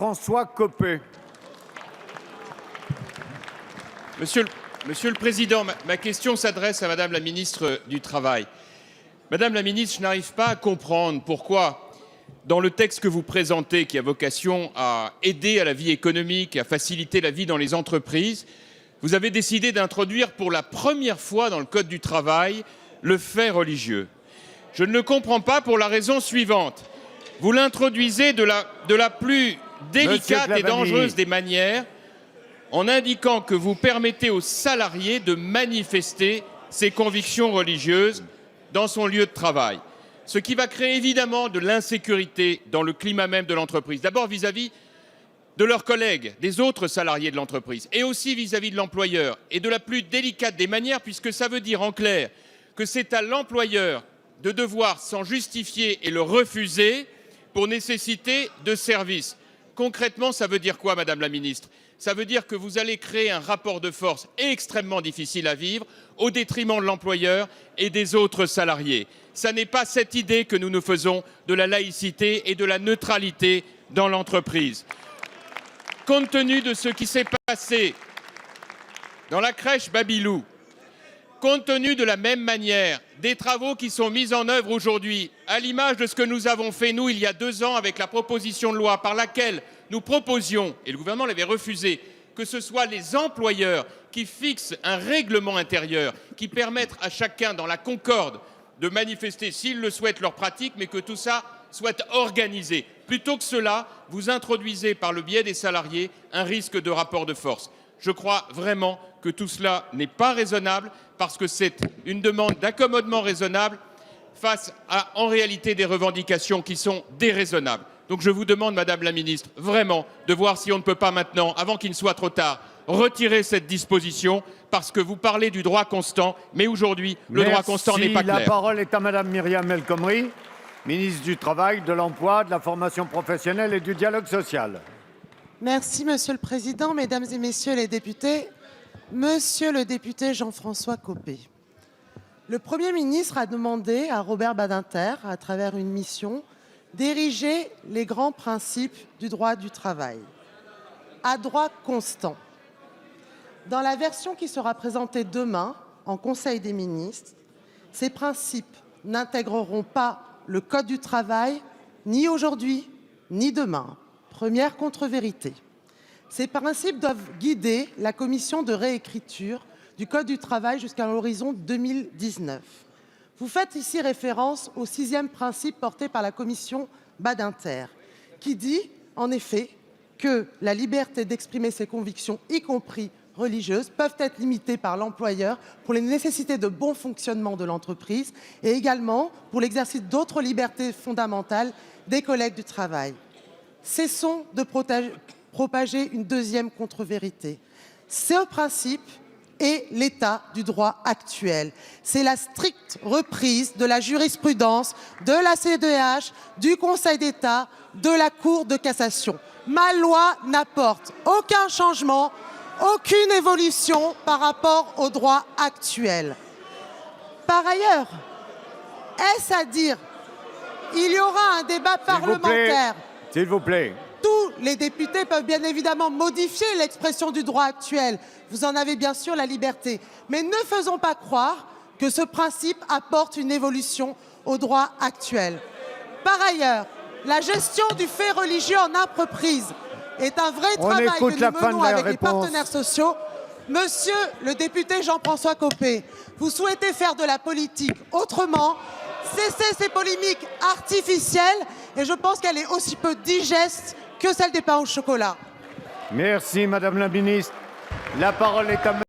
François Copé. Monsieur le Président, ma question s'adresse à Madame la ministre du Travail. Madame la ministre, je n'arrive pas à comprendre pourquoi, dans le texte que vous présentez, qui a vocation à aider à la vie économique, à faciliter la vie dans les entreprises, vous avez décidé d'introduire pour la première fois dans le Code du travail le fait religieux. Je ne le comprends pas pour la raison suivante. Vous l'introduisez de la plus délicate et dangereuse des manières, en indiquant que vous permettez aux salariés de manifester ses convictions religieuses dans son lieu de travail. Ce qui va créer évidemment de l'insécurité dans le climat même de l'entreprise. D'abord vis-à-vis de leurs collègues, des autres salariés de l'entreprise, et aussi vis-à-vis de l'employeur, et de la plus délicate des manières, puisque ça veut dire en clair que c'est à l'employeur de devoir s'en justifier et le refuser pour nécessité de service. Concrètement, ça veut dire quoi, Madame la Ministre? Ça veut dire que vous allez créer un rapport de force extrêmement difficile à vivre au détriment de l'employeur et des autres salariés. Ce n'est pas cette idée que nous nous faisons de la laïcité et de la neutralité dans l'entreprise. Compte tenu de ce qui s'est passé dans la crèche Babilou, compte tenu de la même manière des travaux qui sont mis en œuvre aujourd'hui, à l'image de ce que nous avons fait, nous, il y a 2 ans, avec la proposition de loi par laquelle nous proposions, et le gouvernement l'avait refusé, que ce soit les employeurs qui fixent un règlement intérieur qui permette à chacun, dans la concorde, de manifester, s'il le souhaite, leur pratique, mais que tout ça soit organisé. Plutôt que cela, vous introduisez par le biais des salariés un risque de rapport de force. Je crois vraiment que tout cela n'est pas raisonnable parce que c'est une demande d'accommodement raisonnable face à, en réalité, des revendications qui sont déraisonnables. Donc je vous demande, Madame la Ministre, vraiment de voir si on ne peut pas maintenant, avant qu'il ne soit trop tard, retirer cette disposition parce que vous parlez du droit constant, mais aujourd'hui, le droit constant n'est pas clair. La parole est à Madame Myriam El Khomri, ministre du Travail, de l'Emploi, de la Formation professionnelle et du Dialogue social. Merci, Monsieur le Président, Mesdames et Messieurs les députés. Monsieur le député Jean-François Copé, le Premier ministre a demandé à Robert Badinter, à travers une mission, d'ériger les grands principes du droit du travail, à droit constant. Dans la version qui sera présentée demain en Conseil des ministres, ces principes n'intégreront pas le Code du travail, ni aujourd'hui, ni demain. Première contre-vérité. Ces principes doivent guider la commission de réécriture du Code du travail jusqu'à l'horizon 2019. Vous faites ici référence au 6e principe porté par la commission Badinter, qui dit en effet que la liberté d'exprimer ses convictions, y compris religieuses, peuvent être limitées par l'employeur pour les nécessités de bon fonctionnement de l'entreprise et également pour l'exercice d'autres libertés fondamentales des collègues du travail. Cessons de propager une 2e contre-vérité. Ce principe est l'état du droit actuel. C'est la stricte reprise de la jurisprudence de la CEDH, du Conseil d'État, de la Cour de cassation. Ma loi n'apporte aucun changement, aucune évolution par rapport au droit actuel. Par ailleurs, est-ce à dire il y aura un débat parlementaire? S'il vous plaît. Tous les députés peuvent bien évidemment modifier l'expression du droit actuel. Vous en avez bien sûr la liberté. Mais ne faisons pas croire que ce principe apporte une évolution au droit actuel. Par ailleurs, la gestion du fait religieux en entreprise est un vrai travail que nous menons avec les partenaires sociaux. Monsieur le député Jean-François Copé, vous souhaitez faire de la politique autrement. Cessez ces polémiques artificielles et je pense qu'elle est aussi peu digeste que celle des pains au chocolat. Merci, Madame la Ministre. La parole est à